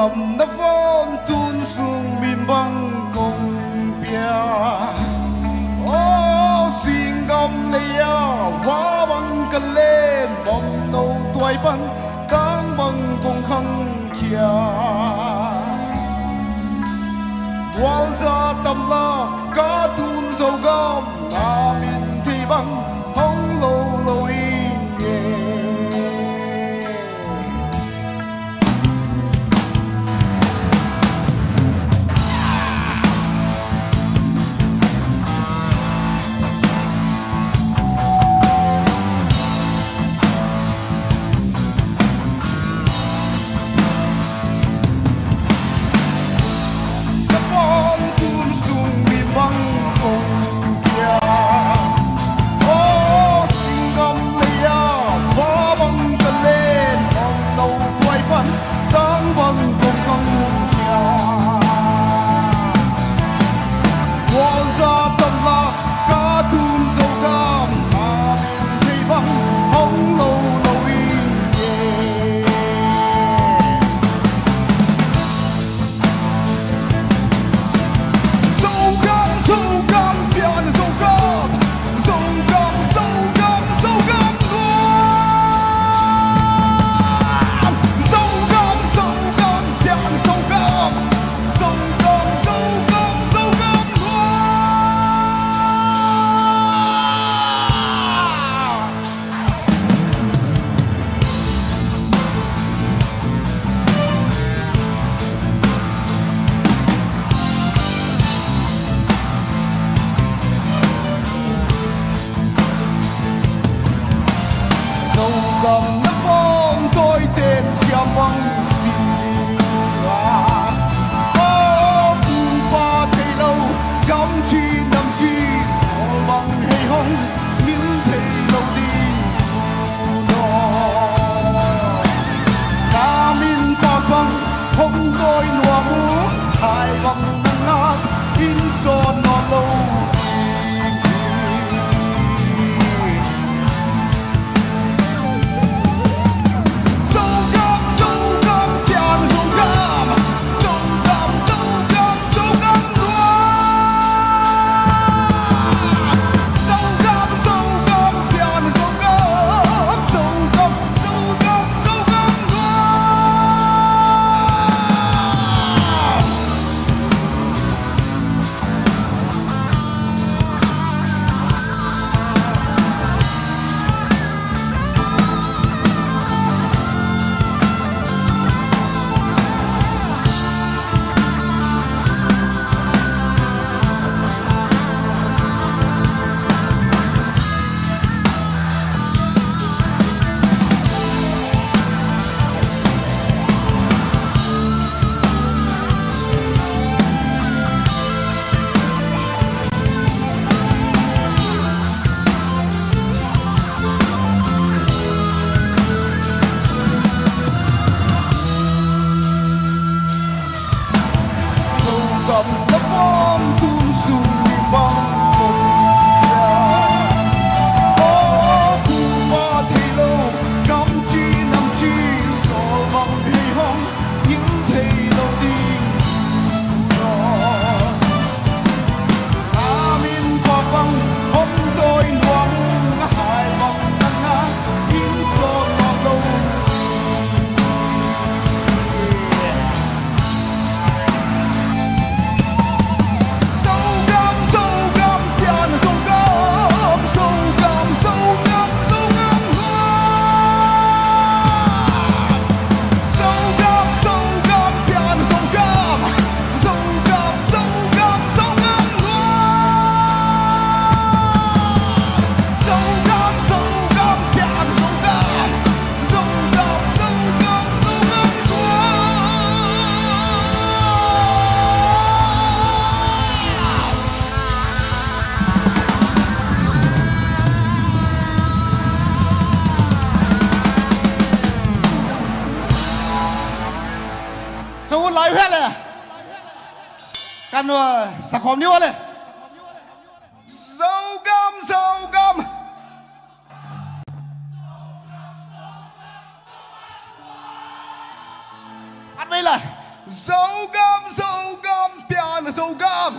cầm na phong tuôn xuống miền băng cùng bia ô xin gầm lìa hóa băng cất lên bóng đầu tuổi băng cáng băng cùng khăn kia qual ra tâm la cá tuôn dầu gom ta miền thì băng hông lâu lâu in nghề cầm nước phong tôi tên xiêm băng xin ô buồn qua thấy lâu gắm chi nằm chi gió băng hay hông những thấy lâu đi ta min ta băng không tôi nua mũ hai băng nắng ngát in son non lâu cầm lớp phong tuôn xuống miền băng cùng ô thu qua thấy lâu cắm chi nằm chi gió băng hay hông những thấy lâu đi ta min qua băng hôm tôi loáng hai băng nắng ngát in son non lâu lại hết rồi căn sạc hòm níu lên dâu găm ăn với lại Dâu gom piano dâu gom.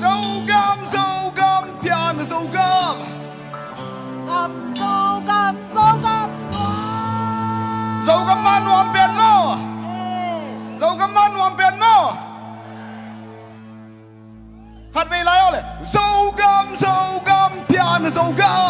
Dâu gom piano dâu gom. Dâu gom man wam pian mo. Dâu gom man wam pian mo. Khát về lại ole. Dâu gom piano dâu gom.